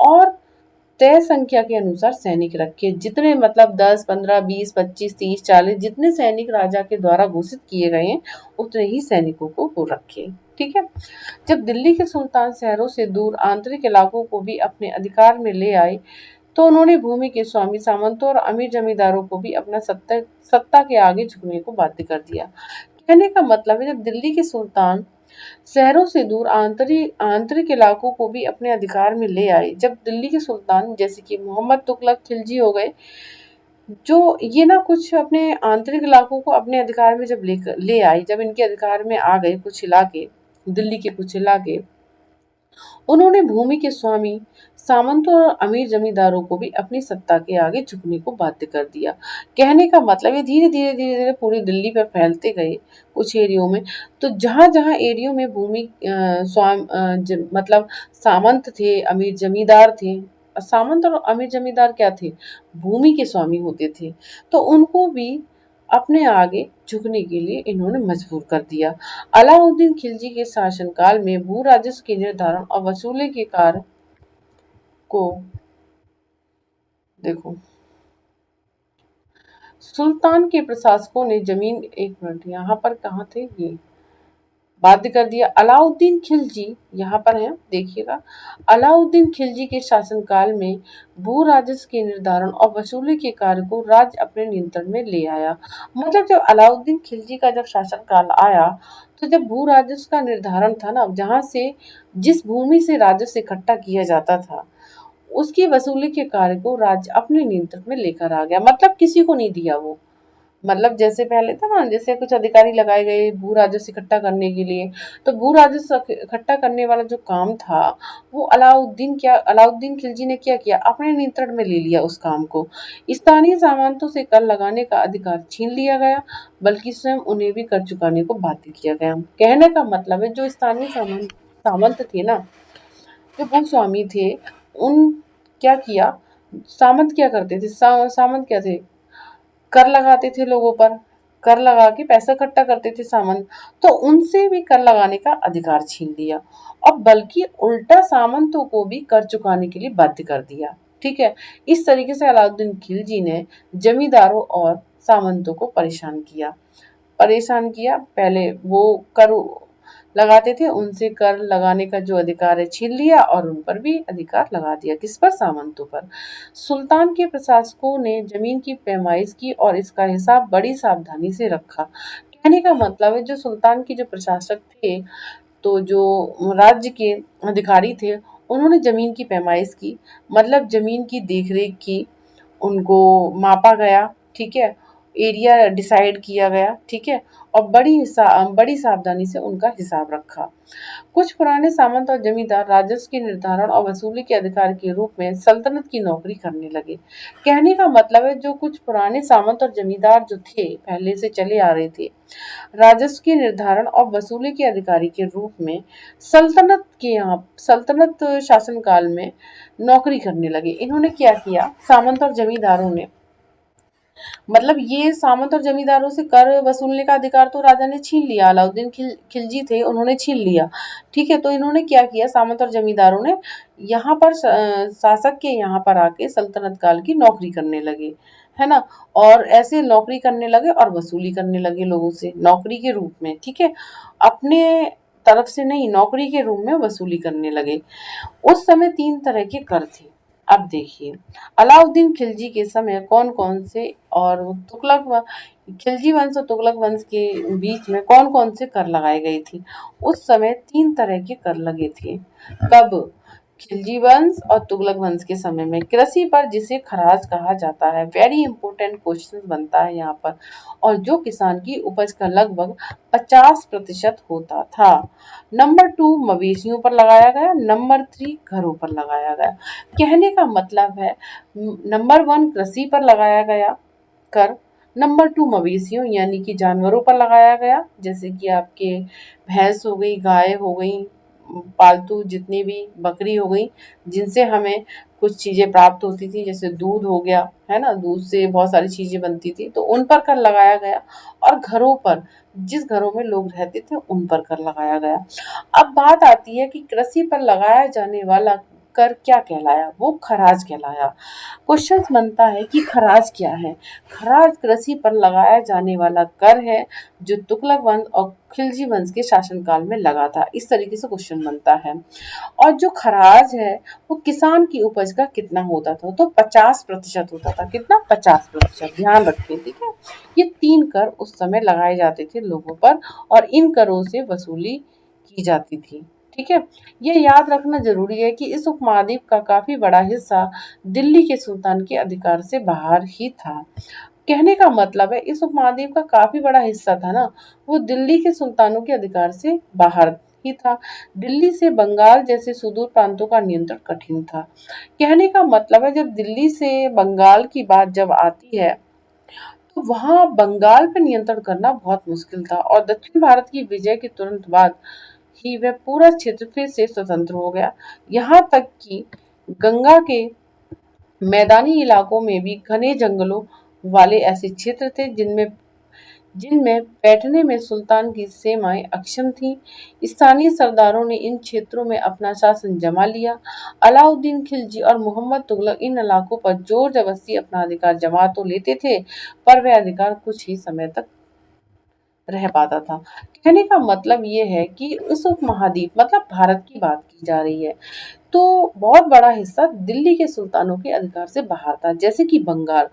और तय संख्या के अनुसार सैनिक रखे। जितने मतलब 10, 15, 20, 25, 30, 40 जितने सैनिक राजा के द्वारा घोषित किए गए हैं उतने ही सैनिकों को वो रखे। ठीक है। जब दिल्ली के सुल्तान शहरों से दूर आंतरिक इलाकों को भी अपने अधिकार में ले आए तो उन्होंने भूमि के स्वामी सामंतों और अमीर जमींदारों को भी अपना सत्ता सत्ता के आगे झुकने को बाध्य कर दिया। कहने का मतलब है जब दिल्ली के सुल्तान शहरों से दूर आंतरिक आंतरिक इलाकों को भी अपने अधिकार में ले आए, जब दिल्ली के सुल्तान जैसे कि मोहम्मद तुगलक खिलजी हो गए, जो ये ना कुछ अपने आंतरिक इलाकों को अपने अधिकार में जब ले आए, जब इनके अधिकार में आ गए कुछ इलाके, दिल्ली के कुछ इलाके, उन्होंने भूमि के स्वामी सामंतों और अमीर जमींदारों को भी अपनी सत्ता के आगे झुकने को बाध्य कर दिया। कहने का मतलब ये धीरे धीरे पूरी दिल्ली पर फैलते गए कुछ एरियो में। तो जहां जहां एरियो में भूमि मतलब सामंत थे, अमीर जमींदार थे। सामंत और अमीर जमींदार क्या थे? भूमि के स्वामी होते थे। तो उनको भी अपने आगे झुकने के लिए इन्होंने मजबूर कर दिया। अलाउद्दीन खिलजी के शासनकाल में भू राजस्व के निर्धारण और वसूली के कार्य को देखो, सुल्तान के प्रशासकों ने जमीन, एक मिनट यहाँ पर कहाँ थे ये, बाध्य कर दिया। अलाउद्दीन खिलजी यहाँ पर है, देखिएगा। अलाउद्दीन खिलजी के शासनकाल में भू राजस्व के निर्धारण और वसूली के कार्य को राज्य अपने नियंत्रण में ले आया। मतलब जब अलाउद्दीन खिलजी का जब शासनकाल आया तो जब भू राजस्व का निर्धारण था ना, जहाँ से जिस भूमि से राजस्व इकट्ठा किया जाता था उसकी वसूली के कार्य को राज्य अपने नियंत्रण में लेकर आ गया। मतलब किसी को नहीं दिया वो। मतलब जैसे पहले था ना, जैसे कुछ अधिकारी लगाए गए भू राजस्व इकट्ठा करने के लिए, तो भू राजस्व इकट्ठा करने वाला जो काम था वो अलाउद्दीन खिलजी ने क्या किया, अपने नियंत्रण में ले लिया उस काम को। स्थानीय सामंतों से कर लगाने का अधिकार छीन लिया गया, बल्कि स्वयं उन्हें भी कर चुकाने को बाध्य किया गया। कहने का मतलब है जो स्थानीय सामंत थे ना, जो भूस्वामी थे, उन क्या किया, सामंत क्या करते थे, सामंत क्या थे, कर लगाते थे लोगों पर, कर लगा के पैसा इकट्ठा करते थे सामंत, तो उनसे भी कर लगाने का अधिकार छीन लिया और बल्कि उल्टा सामंतों को भी कर चुकाने के लिए बाध्य कर दिया। ठीक है। इस तरीके से अलाउद्दीन खिलजी ने जमींदारों और सामंतों को परेशान किया। पहले वो कर लगाते थे, उनसे कर लगाने का जो अधिकार है छीन लिया और उन पर भी अधिकार लगा दिया। किस पर? सामंतों पर। सुल्तान के प्रशासकों ने जमीन की पैमाइश की और इसका हिसाब बड़ी सावधानी से रखा। कहने का मतलब है जो सुल्तान के जो प्रशासक थे, तो जो राज्य के अधिकारी थे, उन्होंने जमीन की पैमाइश की, मतलब जमीन की देखरेख की, उनको मापा गया। ठीक है। एरिया डिसाइड किया गया। ठीक है। और बड़ी सावधानी से उनका हिसाब रखा। कुछ पुराने सामंत और जमींदार राजस्व के निर्धारण और वसूली के अधिकार के रूप में सल्तनत की नौकरी करने लगे। कहने का मतलब है जो कुछ पुराने सामंत और जमींदार जो थे, पहले से चले आ रहे थे, राजस्व के निर्धारण और वसूली के अधिकारी के रूप में सल्तनत शासनकाल में नौकरी करने लगे। इन्होंने क्या किया, सामंत और जमींदारों ने, मतलब ये सामंत और जमींदारों से कर वसूलने का अधिकार तो राजा ने छीन लिया, अलाउद्दीन खिलजी थे, उन्होंने छीन लिया। ठीक है। तो इन्होंने क्या किया, सामंत और जमींदारों ने यहाँ पर शासक के यहाँ पर आके सल्तनत काल की नौकरी करने लगे, है ना। और ऐसे नौकरी करने लगे और वसूली करने लगे लोगों से नौकरी के रूप में। ठीक है। अपने तरफ से नहीं, नौकरी के रूप में वसूली करने लगे। उस समय 3 तरह के कर थे। अब देखिए, अलाउद्दीन खिलजी के समय कौन कौन से और खिलजी वंश और तुगलक वंश के बीच में कौन कौन से कर लगाए गए थे। उस समय 3 तरह के कर लगे थे। कब? खिलजी वंश और तुगलक वंश के समय में कृषि पर जिसे खराज कहा जाता है, वेरी इंपॉर्टेंट क्वेश्चन बनता है यहाँ पर, और जो किसान की उपज का लगभग 50% होता था। नंबर 2 मवेशियों पर लगाया गया, नंबर 3 घरों पर लगाया गया। कहने का मतलब है नंबर 1 कृषि पर लगाया गया कर, नंबर 2 मवेशियों यानी कि जानवरों पर लगाया गया, जैसे कि आपके भैंस हो गई, गाय हो गई, पालतू जितनी भी बकरी हो गई, जिनसे हमें कुछ चीजें प्राप्त होती थी, जैसे दूध हो गया, है ना, दूध से बहुत सारी चीजें बनती थी, तो उन पर कर लगाया गया। और घरों पर, जिस घरों में लोग रहते थे उन पर कर लगाया गया। अब बात आती है कि कृषि पर लगाया जाने वाला कर क्या कहलाया, वो खराज कहलाया। क्वेश्चन बनता है कि खराज क्या है। खराज कृषि पर लगाया जाने वाला कर है जो तुगलक वंश और खिलजी वंश के शासनकाल में लगा था। इस तरीके से क्वेश्चन बनता है। और जो खराज है वो किसान की उपज का कितना होता था, तो 50% होता था। कितना? 50%। ध्यान रखिए, ठीक है। ये 3 कर उस समय लगाए जाते थे लोगों पर, और इन करों से वसूली की जाती थी। ठीक है। ये याद रखना जरूरी है कि इस उपमहाद्वीप का काफी बड़ा हिस्सा दिल्ली के सुल्तान के अधिकार से बाहर ही था। कहने का मतलब है इस उपमहाद्वीप का काफी बड़ा हिस्सा था ना, वो दिल्ली के सुल्तानों के अधिकार से बाहर ही था। दिल्ली से बंगाल जैसे सुदूर प्रांतों का नियंत्रण कठिन था। कहने का मतलब है जब दिल्ली से बंगाल की बात जब आती है तो वहां बंगाल पर नियंत्रण करना बहुत मुश्किल था, और दक्षिण भारत की विजय के तुरंत बाद ही वह पूरा क्षेत्र फिर से स्वतंत्र हो गया। यहाँ तक कि गंगा के मैदानी इलाकों में भी घने जंगलों वाले ऐसे क्षेत्र थे जिनमें जिनमें बैठने में सुल्तान की सेनाएं अक्षम थीं। स्थानीय सरदारों ने इन क्षेत्रों में अपना शासन जमा लिया। अलाउद्दीन खिलजी और मोहम्मद तुगलक इन इलाकों पर जोर जबरदस्ती अपना अधिकार जमा तो लेते थे, पर वह अधिकार कुछ ही समय तक रह पाता था। कहने का मतलब ये है कि उस उपमहाद्वीप मतलब भारत की बात की जा रही है, तो बहुत बड़ा हिस्सा दिल्ली के सुल्तानों के अधिकार से बाहर था, जैसे कि बंगाल।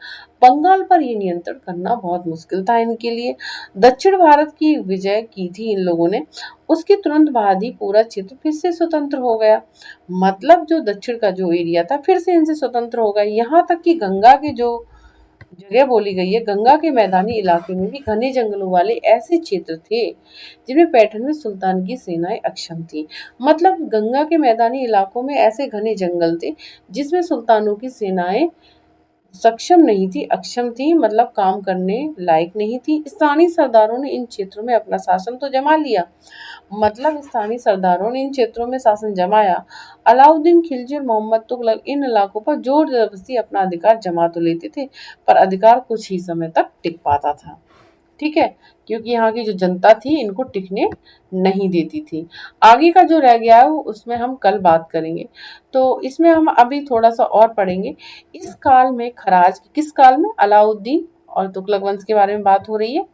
बंगाल पर ये नियंत्रण करना बहुत मुश्किल था इनके लिए। दक्षिण भारत की विजय की थी इन लोगों ने, उसके तुरंत बाद ही पूरा क्षेत्र फिर से स्वतंत्र हो गया। मतलब जो दक्षिण का जो एरिया था फिर से इनसे स्वतंत्र हो गया। यहाँ तक कि गंगा के जो जगह बोली गई है, गंगा के मैदानी इलाके में भी घने जंगलों वाले ऐसे क्षेत्र थे जिनमें पैठण में सुल्तान की सेनाएं अक्षम थी। मतलब गंगा के मैदानी इलाकों में ऐसे घने जंगल थे जिसमें सुल्तानों की सेनाएं सक्षम नहीं थी, अक्षम थी, मतलब काम करने लायक नहीं थी। स्थानीय सरदारों ने इन क्षेत्रों में अपना शासन तो जमा लिया, मतलब स्थानीय सरदारों ने इन क्षेत्रों में शासन जमाया। अलाउद्दीन खिलजी और मोहम्मद तुगलक इन इलाकों पर जोर जबरदस्ती अपना अधिकार जमा तो लेते थे, पर अधिकार कुछ ही समय तक टिक पाता था। ठीक है, क्योंकि यहाँ की जो जनता थी इनको टिकने नहीं देती थी। आगे का जो रह गया है उसमें हम कल बात करेंगे। तो इसमें हम अभी थोड़ा सा और पढ़ेंगे। इस काल में खराज, किस काल में? अलाउद्दीन और तुगलक वंश के बारे में बात हो रही है।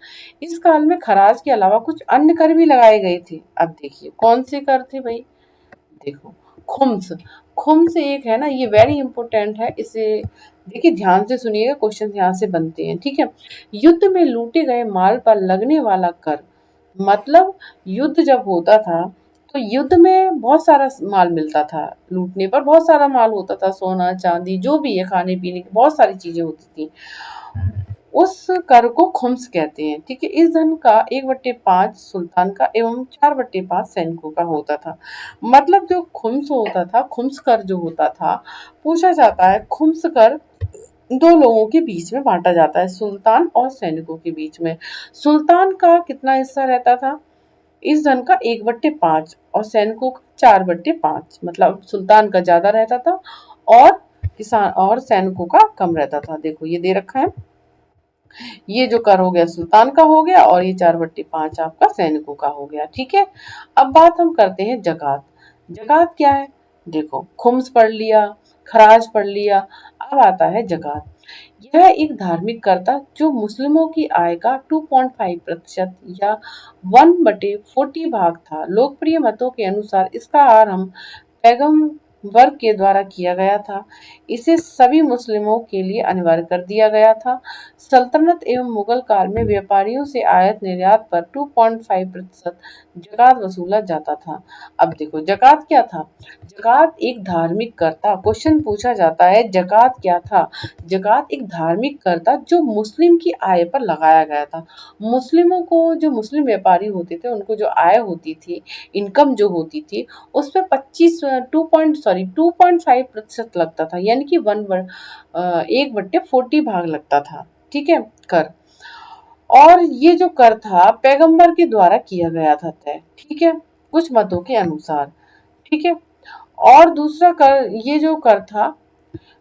इस काल में खराज के अलावा कुछ अन्य कर भी लगाए गए थे। अब देखिए कौन से कर थे भाई। देखो, खुम्स। खुम्स एक है ना, ये वेरी इंपॉर्टेंट है, इसे देखिए ध्यान से सुनिएगा, क्वेश्चन यहाँ से बनते हैं। ठीक है। युद्ध में लूटे गए माल पर लगने वाला कर, मतलब युद्ध जब होता था तो युद्ध में बहुत सारा माल मिलता था, लूटने पर बहुत सारा माल होता था, सोना चांदी जो भी है, खाने पीने की बहुत सारी चीजें होती थी, उस कर को खुम्स कहते हैं। ठीक है। इस धन का 1/5 सुल्तान का एवं 4/5 सैनिकों का होता था। मतलब जो खुम्स होता था, खुम्स कर जो होता था, पूछा जाता है खुम्स कर दो लोगों के बीच में बांटा जाता है, सुल्तान और सैनिकों के बीच में। सुल्तान का कितना हिस्सा रहता था इस धन का? 1/5, और सैनिकों का 4/5, मतलब सुल्तान का ज्यादा रहता था और किसान और सैनिकों का कम रहता था। देखो ये दे रखा है, ये जो कर हो गया सुल्तान का हो गया, और ये 4/5 आपका सैनिकों का हो गया। ठीक है। अब बात हम करते हैं जकात। जकात क्या है? देखो, खुम्स पढ़ लिया, खराज पढ़ लिया, अब आता है जकात। यह एक धार्मिक कर था जो मुस्लिमों की आय का 2.5% या 1/40 भाग था। लोकप्रिय मतों के अनुसार इसका आरंभ पैगम वर्ग के द्वारा किया गया था। इसे सभी मुस्लिमों के लिए अनिवार्य कर दिया गया था। सल्तनत एवं मुगल काल में व्यापारियों से आयात निर्यात पर 2.5% जकात वसूला जाता था। अब देखो जकात क्या था। जकात एक धार्मिक कर था। क्वेश्चन पूछा जाता है जकात क्या था। जकात एक धार्मिक कर था जो मुस्लिम की आय पर लगाया गया था। मुस्लिमों को, जो मुस्लिम व्यापारी होते थे, उनको जो आय होती थी, इनकम जो होती थी, उस पर 2.5% लगता था, यानी कि 1/40 भाग लगता था। ठीक है, कर। और ये जो कर था पैगंबर के द्वारा किया गया था तय। ठीक है, कुछ मतों के अनुसार। ठीक है, और दूसरा कर, ये जो कर था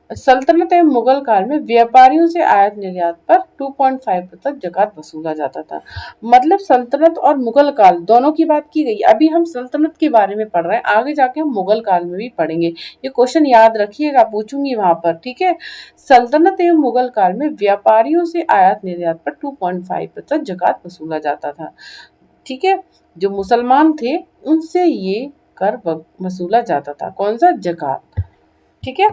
सल्तनत एवं मुगल काल में व्यापारियों से आयात निर्यात पर 2.5% जकात वसूला जाता था। मतलब सल्तनत और मुगल काल दोनों की बात की गई। अभी हम सल्तनत के बारे में पढ़ रहे हैं, आगे जाके हम मुगल काल में भी पढ़ेंगे। ये क्वेश्चन याद रखिएगा, पूछूंगी वहां पर। ठीक है, सल्तनत एवं मुगल काल में व्यापारियों से आयात निर्यात पर 2.5% जकात वसूला जाता था। ठीक है, जो मुसलमान थे उनसे ये कर वसूला जाता था। कौन सा? जकात। ठीक है,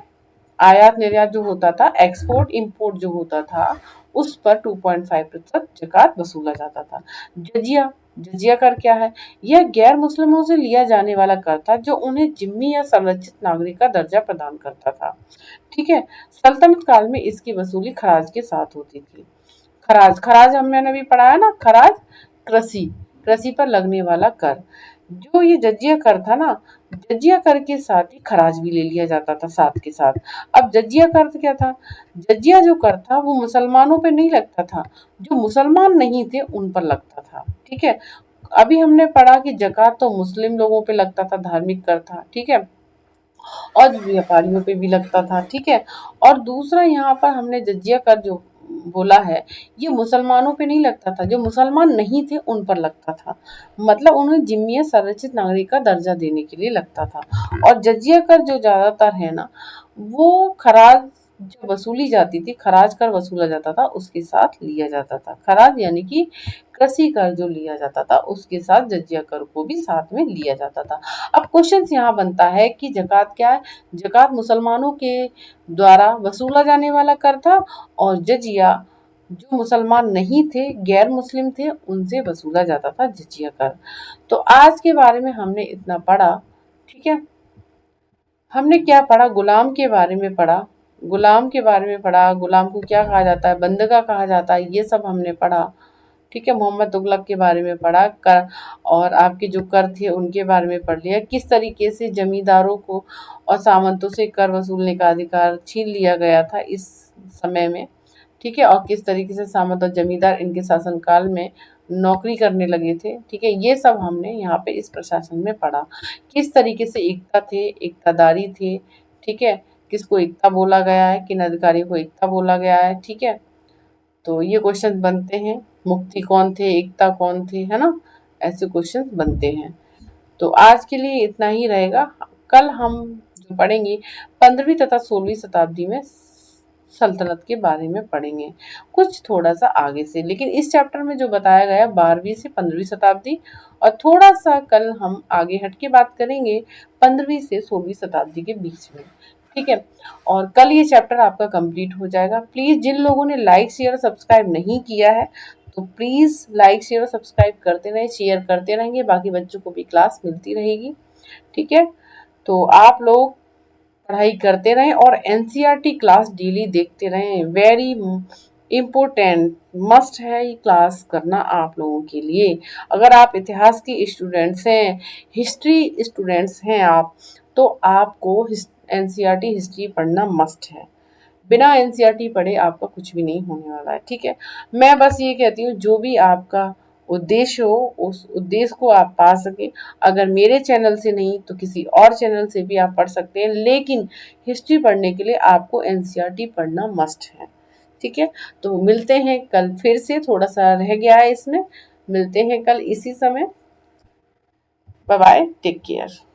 आयात निर्यात जो होता था, एक्सपोर्ट इंपोर्ट जो होता था, उस पर 2.5% जकात वसूला जाता था। जजिया, जजिया कर क्या है? यह गैर मुस्लिमों से लिया जाने वाला कर था जो उन्हें जिम्मी या संरक्षित नागरिक का दर्जा प्रदान करता था। ठीक है, सल्तनत काल में इसकी वसूली खराज के साथ होती थी। खराज, खराज हमने अभी पढ़ा है ना, खराज कृषि, कृषि पर लगने वाला कर। जो ये जजिया कर था ना, जजिया कर के साथ ही खराज भी ले लिया जाता था साथ के साथ। अब जजिया कर क्या था? जजिया जो कर था वो मुसलमानों पे नहीं लगता था, जो मुसलमान नहीं थे उन पर लगता था। ठीक है, अभी हमने पढ़ा कि जकात तो मुस्लिम लोगों पे लगता था, धार्मिक कर था। ठीक है, और व्यापारियों पे भी लगता था। ठीक है, और दूसरा यहाँ पर हमने जजिया कर जो बोला है, ये मुसलमानों पे नहीं लगता था, जो मुसलमान नहीं थे उन पर लगता था। मतलब उन्हें जिम्मी संरक्षित नागरिक का दर्जा देने के लिए लगता था। और जजिया कर जो ज्यादातर है ना, वो खराज जो वसूली जाती थी, खराज कर वसूला जाता था, उसके साथ लिया जाता था। खराज यानी कि कृषि कर जो लिया जाता था, उसके साथ जजिया कर को भी साथ में लिया जाता था। अब क्वेश्चन यहाँ बनता है कि जकात क्या है? जकात मुसलमानों के द्वारा वसूला जाने वाला कर था, और जजिया जो मुसलमान नहीं थे, गैर मुस्लिम थे, उनसे वसूला जाता था जजिया कर। तो आज के बारे में हमने इतना पढ़ा। ठीक है, हमने क्या पढ़ा? गुलाम के बारे में पढ़ा, गुलाम के बारे में पढ़ा, गुलाम को क्या कहा जाता है, बंदगा कहा जाता है, ये सब हमने पढ़ा। ठीक है, मोहम्मद तुगलक के बारे में पढ़ा, कर और आपके जो कर थे उनके बारे में पढ़ लिया, किस तरीके से जमींदारों को और सामंतों से कर वसूलने का अधिकार छीन लिया गया था इस समय में। ठीक है, और किस तरीके से सामंत और जमींदार इनके शासनकाल में नौकरी करने लगे थे। ठीक है, ये सब हमने यहाँ पे इस प्रशासन में पढ़ा। किस तरीके से एकता थे, एकतादारी थे। ठीक है, किसको एकता बोला गया है, किन अधिकारियों को एकता बोला गया है। ठीक है, तो ये क्वेश्चन बनते हैं, मुक्ति कौन थे, एकता कौन थे, है ना, ऐसे क्वेश्चन बनते हैं। तो आज के लिए इतना ही रहेगा। कल हम जो पढ़ेंगे 15वीं तथा 16वीं शताब्दी में सल्तनत के बारे में पढ़ेंगे, कुछ थोड़ा सा आगे से। लेकिन इस चैप्टर में जो बताया गया 12वीं से 15वीं शताब्दी, और थोड़ा सा कल हम आगे हट के बात करेंगे 15वीं से 16वीं शताब्दी के बीच में। ठीक है, और कल ये चैप्टर आपका कंप्लीट हो जाएगा। प्लीज जिन लोगों ने लाइक शेयर सब्सक्राइब नहीं किया है, तो प्लीज लाइक शेयर सब्सक्राइब करते रहें, शेयर करते रहेंगे, बाकी बच्चों को भी क्लास मिलती रहेगी। ठीक है, तो आप लोग पढ़ाई करते रहें और एनसीईआरटी क्लास डेली देखते रहें। वेरी इम्पोर्टेंट, मस्ट है ये क्लास करना आप लोगों के लिए। अगर आप इतिहास के स्टूडेंट्स हैं, हिस्ट्री स्टूडेंट्स हैं आप, तो आपको एनसीईआरटी हिस्ट्री पढ़ना मस्ट है। बिना एनसीईआरटी पढ़े आपका कुछ भी नहीं होने वाला है। ठीक है, मैं बस ये कहती हूँ जो भी आपका उद्देश्य हो, उस उद्देश्य को आप पा सके। अगर मेरे चैनल से नहीं तो किसी और चैनल से भी आप पढ़ सकते हैं, लेकिन हिस्ट्री पढ़ने के लिए आपको एनसीईआरटी पढ़ना मस्ट है। ठीक है, तो मिलते हैं कल फिर से, थोड़ा सा रह गया है इसमें, मिलते हैं कल इसी समय। Bye bye, take care.